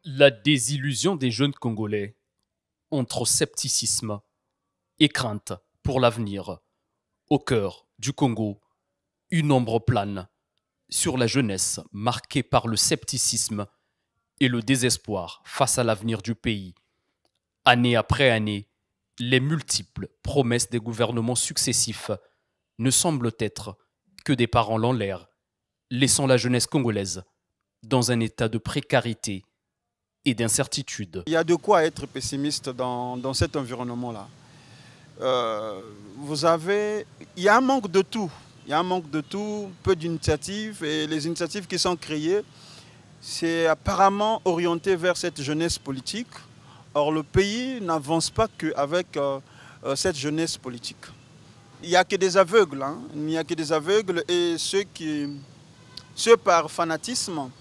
La désillusion des jeunes Congolais entre scepticisme et crainte pour l'avenir. Au cœur du Congo, une ombre plane sur la jeunesse marquée par le scepticisme et le désespoir face à l'avenir du pays. Année après année, les multiples promesses des gouvernements successifs ne semblent être que des paroles en l'air, laissant la jeunesse congolaise dans un état de précarité et d'incertitude. Il y a de quoi être pessimiste dans cet environnement-là. Il y a un manque de tout. Il y a un manque de tout, peu d'initiatives, et les initiatives qui sont créées, c'est apparemment orienté vers cette jeunesse politique. Or, le pays n'avance pas qu'avec cette jeunesse politique. Il n'y a que des aveugles, hein. Il n'y a que des aveugles, et ceux par fanatisme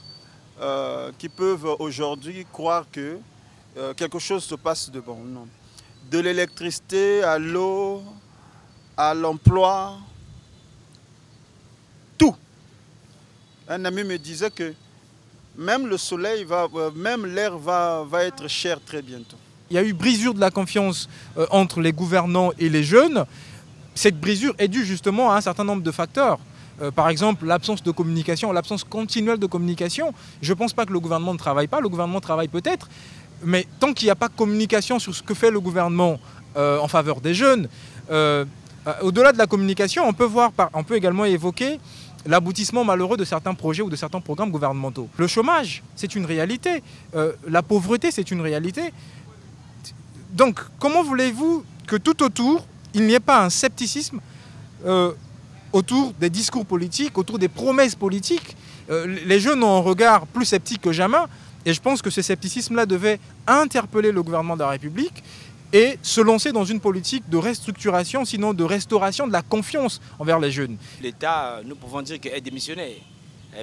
qui peuvent aujourd'hui croire que quelque chose se passe de bon. Non. De l'électricité à l'eau, à l'emploi, tout. Un ami me disait que même le soleil, même l'air va être cher très bientôt. Il y a eu brisure de la confiance entre les gouvernants et les jeunes. Cette brisure est due justement à un certain nombre de facteurs. Par exemple, l'absence de communication, l'absence continuelle de communication. Je ne pense pas que le gouvernement ne travaille pas. Le gouvernement travaille peut-être. Mais tant qu'il n'y a pas de communication sur ce que fait le gouvernement en faveur des jeunes, au-delà de la communication, on peut également évoquer l'aboutissement malheureux de certains projets ou de certains programmes gouvernementaux. Le chômage, c'est une réalité. La pauvreté, c'est une réalité. Donc, comment voulez-vous que tout autour, il n'y ait pas un scepticisme autour des discours politiques, autour des promesses politiques? Les jeunes ont un regard plus sceptique que jamais. Et je pense que ce scepticisme-là devait interpeller le gouvernement de la République et se lancer dans une politique de restructuration, sinon de restauration de la confiance envers les jeunes. L'État, nous pouvons dire qu'il est démissionnaire.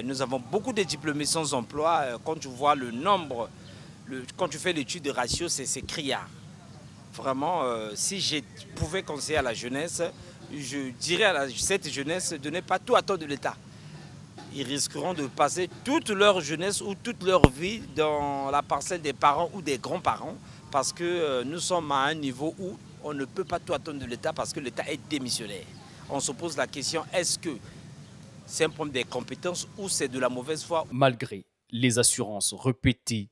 Nous avons beaucoup de diplômés sans emploi. Quand tu vois le nombre, quand tu fais l'étude de ratio, c'est criard. Vraiment, si je pouvais conseiller à la jeunesse, je dirais à cette jeunesse de ne pas tout attendre de l'État. Ils risqueront de passer toute leur jeunesse ou toute leur vie dans la parcelle des parents ou des grands-parents parce que nous sommes à un niveau où on ne peut pas tout attendre de l'État parce que l'État est démissionnaire. On se pose la question, est-ce que c'est un problème des compétences ou c'est de la mauvaise foi? Malgré les assurances répétées,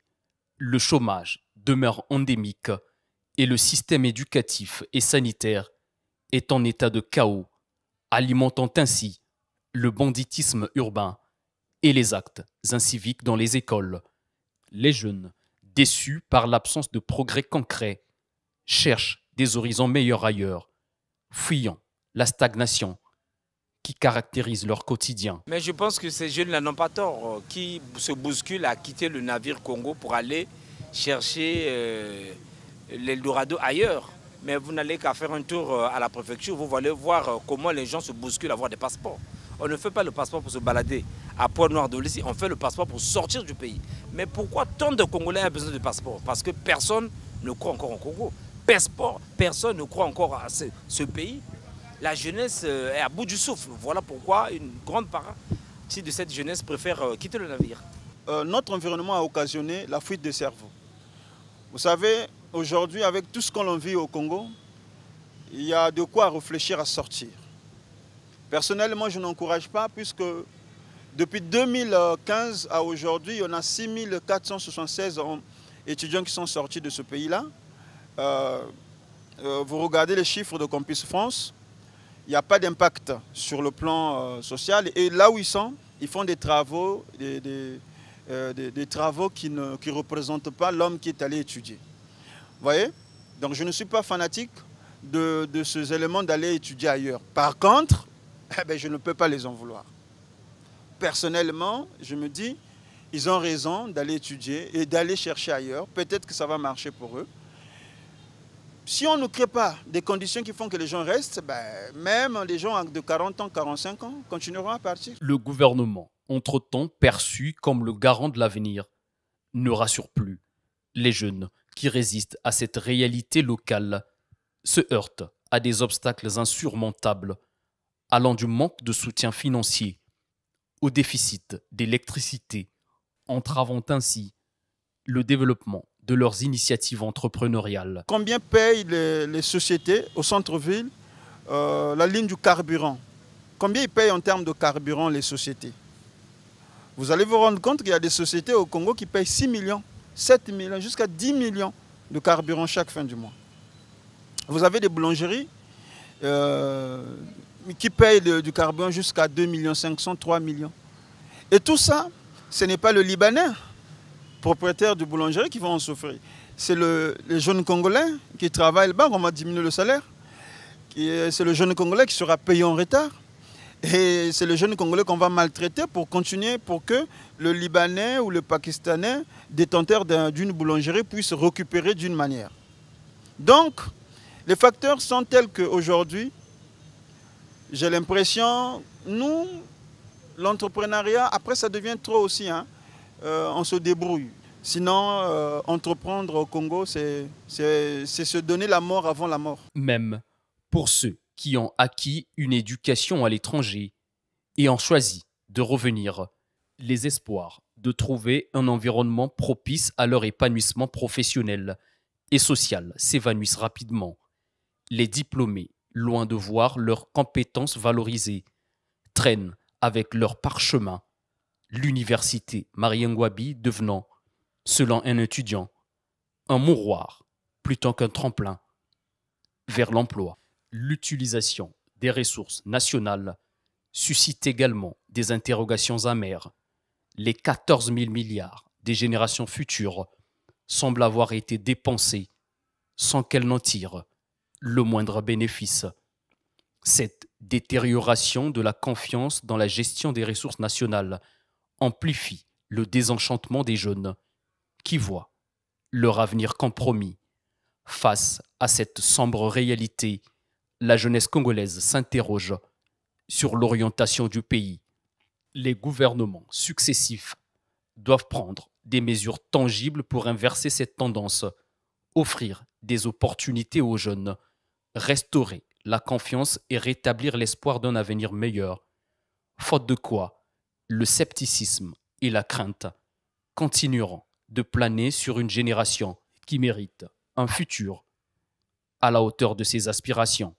le chômage demeure endémique et le système éducatif et sanitaire est en état de chaos, alimentant ainsi le banditisme urbain et les actes inciviques dans les écoles. Les jeunes, déçus par l'absence de progrès concret, cherchent des horizons meilleurs ailleurs, fuyant la stagnation qui caractérise leur quotidien. Mais je pense que ces jeunes-là n'ont pas tort, qui se bousculent à quitter le navire Congo pour aller chercher l'Eldorado ailleurs. Mais vous n'allez qu'à faire un tour à la préfecture, vous allez voir comment les gens se bousculent à avoir des passeports. On ne fait pas le passeport pour se balader à Pointe-Noire de l'Ici, on fait le passeport pour sortir du pays. Mais pourquoi tant de Congolais ont besoin de passeport? Parce que personne ne croit encore en Congo. Personne ne croit encore à ce pays. La jeunesse est à bout du souffle. Voilà pourquoi une grande partie de cette jeunesse préfère quitter le navire. Notre environnement a occasionné la fuite des cerveaux. Vous savez, aujourd'hui, avec tout ce qu'on vit au Congo, il y a de quoi réfléchir à sortir. Personnellement, je n'encourage pas puisque depuis 2015 à aujourd'hui, il y en a 6476 étudiants qui sont sortis de ce pays-là. Vous regardez les chiffres de Campus France, il n'y a pas d'impact sur le plan social. Et là où ils sont, ils font des travaux, des travaux qui ne représentent pas l'homme qui est allé étudier. Vous voyez? Donc je ne suis pas fanatique de ces éléments d'aller étudier ailleurs. Par contre, je ne peux pas les en vouloir. Personnellement, je me dis, ils ont raison d'aller étudier et d'aller chercher ailleurs. Peut-être que ça va marcher pour eux. Si on ne crée pas des conditions qui font que les gens restent, même les gens de 40 ans, 45 ans continueront à partir. Le gouvernement, entre-temps perçu comme le garant de l'avenir, ne rassure plus. Les jeunes qui résistent à cette réalité locale se heurtent à des obstacles insurmontables, allant du manque de soutien financier au déficit d'électricité, entravant ainsi le développement de leurs initiatives entrepreneuriales. Combien payent les sociétés au centre-ville la ligne du carburant? Combien ils payent en termes de carburant les sociétés? Vous allez vous rendre compte qu'il y a des sociétés au Congo qui payent 6 millions, 7 millions, jusqu'à 10 millions de carburant chaque fin du mois. Vous avez des boulangeries qui payent du carburant jusqu'à 2 500 000, 3 millions. Et tout ça, ce n'est pas le Libanais propriétaire de boulangerie qui vont en souffrir. C'est les jeunes Congolais qui travaillent là-bas, on va diminuer le salaire. C'est le jeune Congolais qui sera payé en retard. Et c'est le jeune Congolais qu'on va maltraiter pour continuer, pour que le Libanais ou le Pakistanais, détenteur d'une boulangerie, puisse récupérer d'une manière. Donc, les facteurs sont tels qu'aujourd'hui, j'ai l'impression, nous, l'entrepreneuriat, après ça devient trop aussi, hein, on se débrouille. Sinon, entreprendre au Congo, c'est se donner la mort avant la mort. Même pour ceux qui ont acquis une éducation à l'étranger et ont choisi de revenir, les espoirs de trouver un environnement propice à leur épanouissement professionnel et social s'évanouissent rapidement. Les diplômés, loin de voir leurs compétences valorisées, traînent avec leur parchemin, l'université Mariengwabi devenant, selon un étudiant, un mouroir plutôt qu'un tremplin vers l'emploi. L'utilisation des ressources nationales suscite également des interrogations amères. Les 14 000 milliards des générations futures semblent avoir été dépensés sans qu'elles n'en tirent le moindre bénéfice. Cette détérioration de la confiance dans la gestion des ressources nationales amplifie le désenchantement des jeunes qui voient leur avenir compromis. Face à cette sombre réalité, la jeunesse congolaise s'interroge sur l'orientation du pays. Les gouvernements successifs doivent prendre des mesures tangibles pour inverser cette tendance, offrir des opportunités aux jeunes, restaurer la confiance et rétablir l'espoir d'un avenir meilleur. Faute de quoi, le scepticisme et la crainte continueront de planer sur une génération qui mérite un futur à la hauteur de ses aspirations.